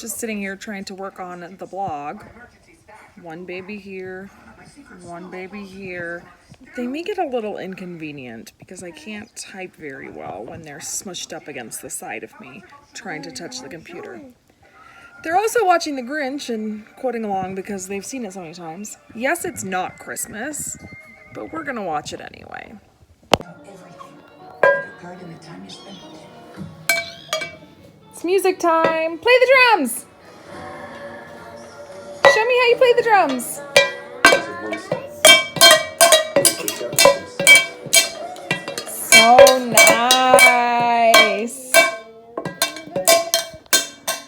just sitting here trying to work on the blog. One baby here, one baby here. They make it a little inconvenient because I can't type very well when they're smushed up against the side of me trying to touch the computer. They're also watching The Grinch and quoting along because they've seen it so many times. Yes, it's not Christmas, but we're gonna watch it anyway. It's music time! Play the drums! Show me how you play the drums! So nice!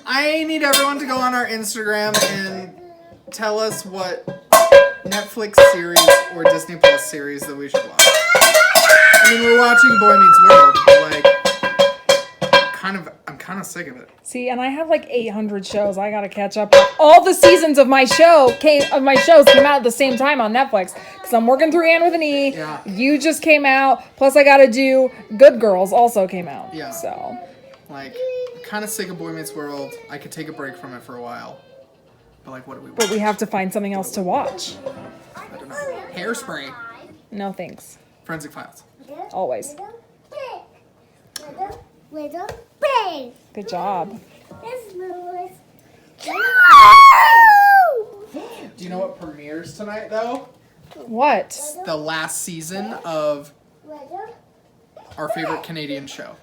I need everyone to go on our Instagram and tell us what Netflix series or Disney Plus series that we should watch. I mean, we're watching Boy Meets World, but like, I'm kind of sick of it. See, and I have like 800 shows I gotta catch up on. All the seasons of my shows came out at the same time on Netflix because I'm working through Anne with an E. Yeah. You just came out. Plus, I gotta do Good Girls also came out. Yeah. So, Like, I'm kind of sick of Boy Meets World. I could take a break from it for a while. But like, what do we watch? but we have to find something else to watch. I don't know. Hairspray. No thanks. Forensic Files. Always. Little pig. Good job. This was. Do you know what premieres tonight, though? What? The last season of Little. our favorite Canadian show.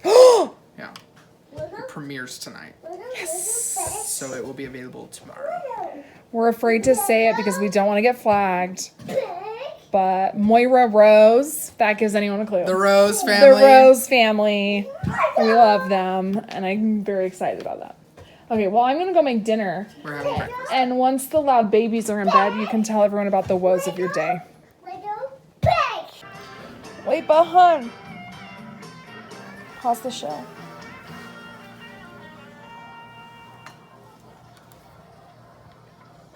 Yeah. It premieres tonight. Yes. So it will be available tomorrow. We're afraid to say it because we don't want to get flagged. But Moira Rose, if that gives anyone a clue. The Rose The family. Rose family. We love them. And I'm very excited about that. Okay, well, I'm going to go make dinner. We're having breakfast. And once the loud babies are in bed, you can tell everyone about the woes of your day. Little pig. Wait, but hun. Pause the show.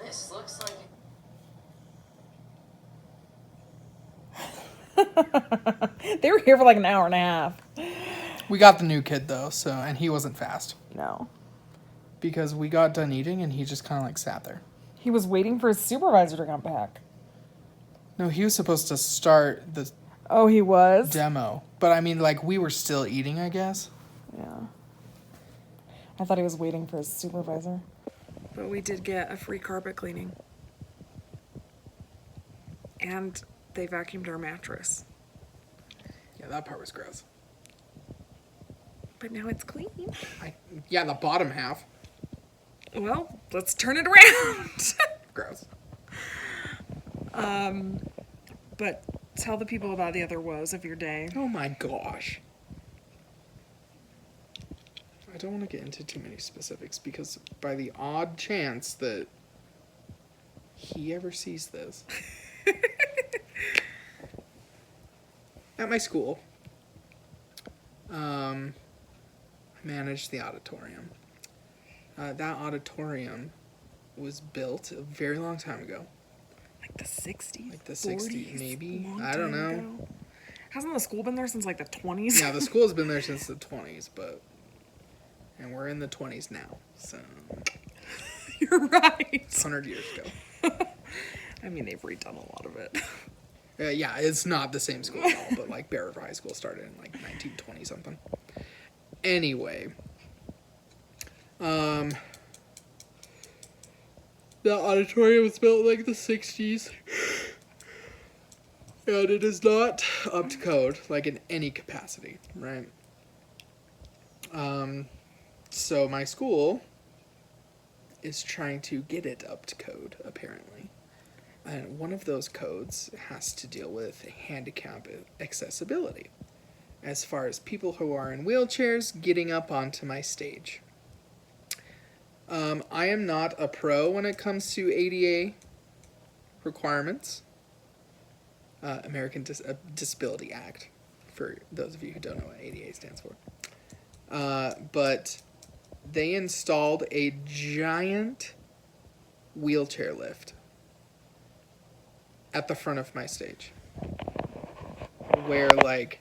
This looks like They were here for like an hour and a half. We got the new kid, though, and he wasn't fast. No. Because we got done eating, and he just kind of, like, sat there. He was waiting for his supervisor to come back. No, he was supposed to start the Oh, he was? demo. But, I mean, like, we were still eating, I guess. Yeah. I thought he was waiting for his supervisor. But we did get a free carpet cleaning. And they vacuumed our mattress. Yeah, that part was gross. But now it's clean. Yeah, the bottom half. Well, let's turn it around. Gross. But tell the people about the other woes of your day. Oh my gosh. I don't want to get into too many specifics because by the odd chance that he ever sees this. At my school, I managed the auditorium. That auditorium was built a very long time ago. Like the 60s? Like the 60s, maybe? Long I don't time know. ago. Hasn't the school been there since like the 20s? Yeah, the school's been there since the 20s, and we're in the 20s now, so You're right. 100 years ago. I mean, they've redone a lot of it. Yeah, it's not the same school at all, but like Bear River High School started in like 1920 something. Anyway, the auditorium was built in like the 60s, and it is not up to code, like in any capacity, right? So my school is trying to get it up to code, apparently. And one of those codes has to deal with handicap accessibility, as far as people who are in wheelchairs getting up onto my stage. I am not a pro when it comes to ADA requirements. American Disability Act, for those of you who don't know what ADA stands for. But they installed a giant wheelchair lift at the front of my stage, where like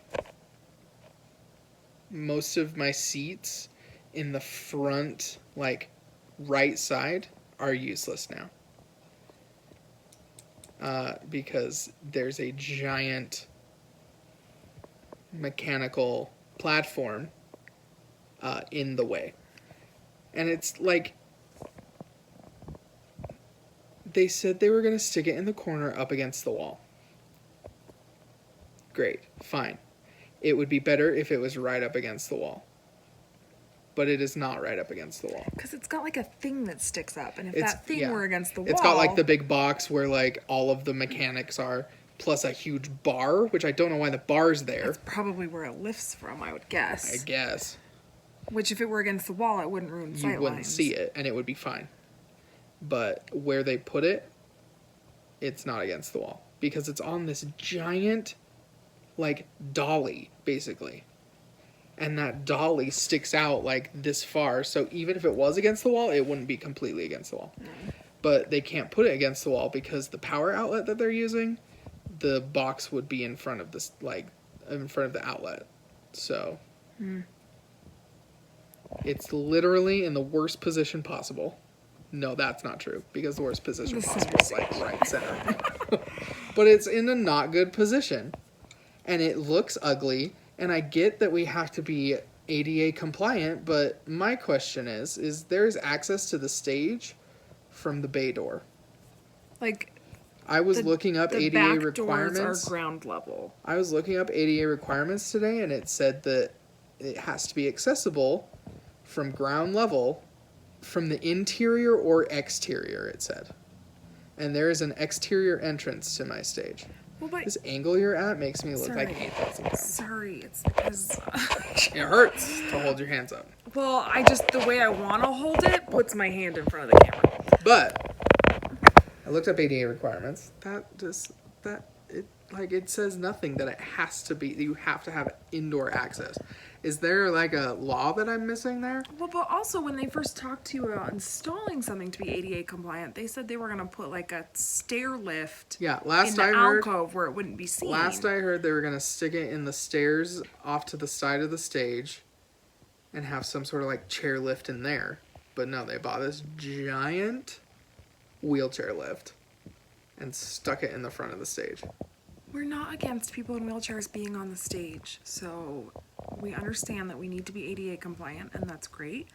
most of my seats in the front, like, right side are useless now. Because there's a giant mechanical platform in the way. And it's like, they said they were going to stick it in the corner up against the wall. Great, fine. It would be better if it was right up against the wall. But it is not right up against the wall. Because it's got like a thing that sticks up, and if that thing were against the wall... It's got like the big box where like all of the mechanics are, plus a huge bar, which I don't know why the bar's there. That's probably where it lifts from, I would guess. I guess. Which if it were against the wall, it wouldn't ruin sight You wouldn't lines. see it, and it would be fine. But where they put it, it's not against the wall. Because it's on this giant, like, dolly, basically. And that dolly sticks out like this far, so even if it was against the wall, it wouldn't be completely against the wall. No. But they can't put it against the wall because the power outlet that they're using, the box would be in front of this, like, in front of the outlet. So it's literally in the worst position possible. No, that's not true, because the worst position possible is like right center. But it's in a not good position, and it looks ugly. And I get that we have to be ADA compliant, but my question is there's access to the stage from the bay door? Like, I was looking up the ADA back requirements. doors are ground level. I was looking up ADA requirements today, and it said that it has to be accessible from ground level, from the interior or exterior, it said. And there is an exterior entrance to my stage. Well, but This angle you're at makes me look like 8,000 pounds. sorry, it's because... It hurts to hold your hands up. well, the way I want to hold it puts my hand in front of the camera. But I looked up ADA requirements. It says nothing that it has to be, you have to have indoor access. Is there like a law that I'm missing there? Well, but also when they first talked to you about installing something to be ADA compliant, they said they were going to put like a stair lift Yeah, in last the I heard, alcove where it wouldn't be seen. they were going to stick it in the stairs off to the side of the stage and have some sort of like chair lift in there. But no, they bought this giant wheelchair lift and stuck it in the front of the stage. We're not against people in wheelchairs being on the stage, so we understand that we need to be ADA compliant, and that's great.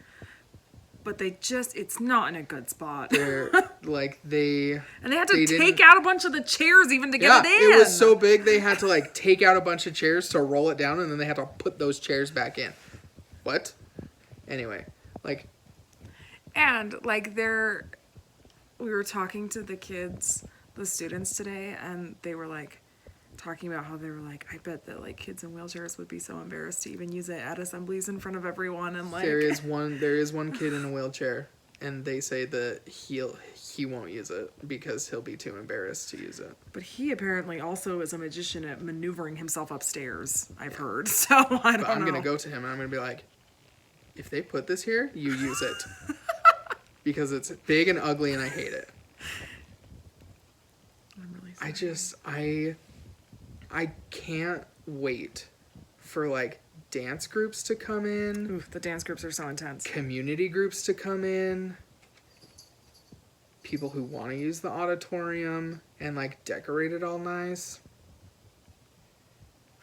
But it's not in a good spot. They're like and they had to they take didn't- out a bunch of the chairs even to get it in. It was so big they had to like take out a bunch of chairs to roll it down, and then they had to put those chairs back in. What? Anyway, like, and like we were talking to the kids, the students today, and they were like talking about how they were like, I bet that like kids in wheelchairs would be so embarrassed to even use it at assemblies in front of everyone, and like there is one kid in a wheelchair, and they say that he won't use it because he'll be too embarrassed to use it. But he apparently also is a magician at maneuvering himself upstairs, I've heard. So I don't know. I'm gonna go to him and I'm gonna be like, if they put this here, you use it. Because it's big and ugly and I hate it. I'm really sorry. I can't wait for like dance groups to come in, Oof, the dance groups are so intense. community groups to come in, people who want to use the auditorium and like decorate it all nice.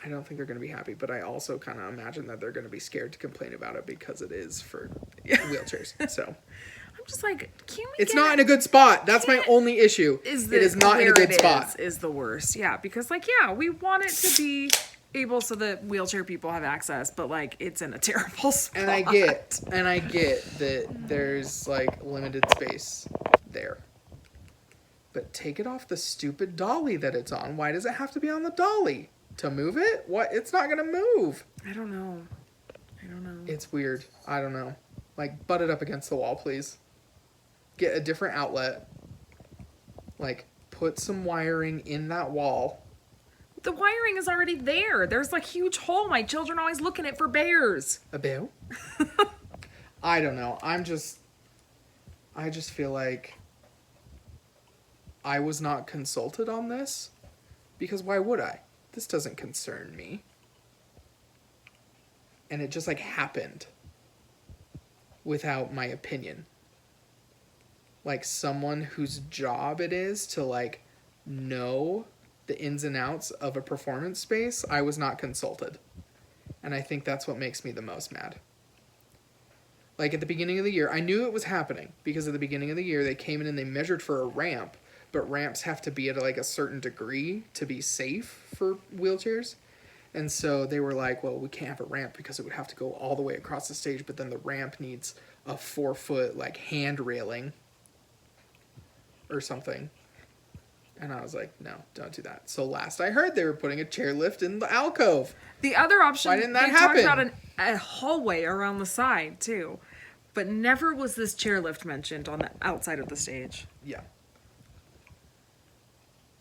I don't think they're going to be happy, but I also kind of imagine that they're going to be scared to complain about it because it is for wheelchairs. So I'm just like, can we it's get not in a good spot. That's my only issue. It is not in a good spot. Is the worst. Yeah, because like, yeah, we want it to be able so that wheelchair people have access, but like it's in a terrible spot. And I get that there's like limited space there. But take it off the stupid dolly that it's on. Why does it have to be on the dolly? To move it? What? It's not gonna move. I don't know. It's weird. I don't know. Like, butt it up against the wall, please. Get a different outlet. Like, put some wiring in that wall. The wiring is already there. There's like huge hole. My children always look in it for bears. A bear? I don't know. I just feel like I was not consulted on this. Because why would I? This doesn't concern me. And it just like happened. without my opinion. Like someone whose job it is to like know the ins and outs of a performance space, I was not consulted. And I think that's what makes me the most mad. Like at the beginning of the year, I knew it was happening because at the beginning of the year they came in and they measured for a ramp, but ramps have to be at like a certain degree to be safe for wheelchairs. And so they were like, well, we can't have a ramp because it would have to go all the way across the stage, but then the ramp needs a 4-foot like hand railing or something. And I was like, no, don't do that. So last I heard, they were putting a chairlift in the alcove. The other option, Why didn't that they happen? talked about a hallway around the side too, but never was this chairlift mentioned on the outside of the stage. Yeah.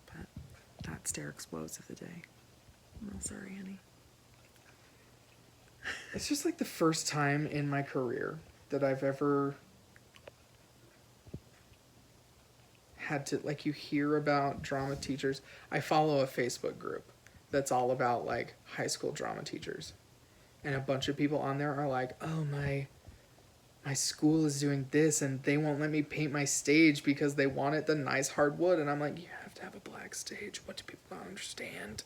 But that's Derek's woes of the day. I'm real sorry, honey. It's just like the first time in my career that I've ever had to, like, you hear about drama teachers. I follow a Facebook group that's all about like high school drama teachers, and a bunch of people on there are like, oh, my school is doing this and they won't let me paint my stage because they want it the nice hard wood. And I'm like, you have to have a black stage. What do people not understand?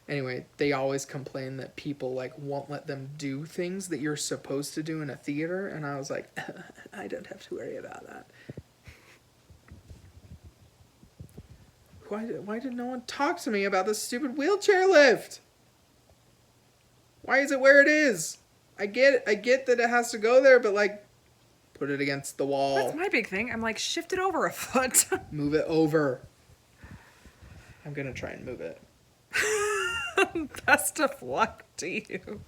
Anyway, they always complain that people like won't let them do things that you're supposed to do in a theater. And I was like, I don't have to worry about that. Why did no one talk to me about this stupid wheelchair lift? Why is it where it is? I get that it has to go there, but like, put it against the wall. That's my big thing. I'm like, shift it over a foot. Move it over. I'm gonna try and move it. Best of luck to you.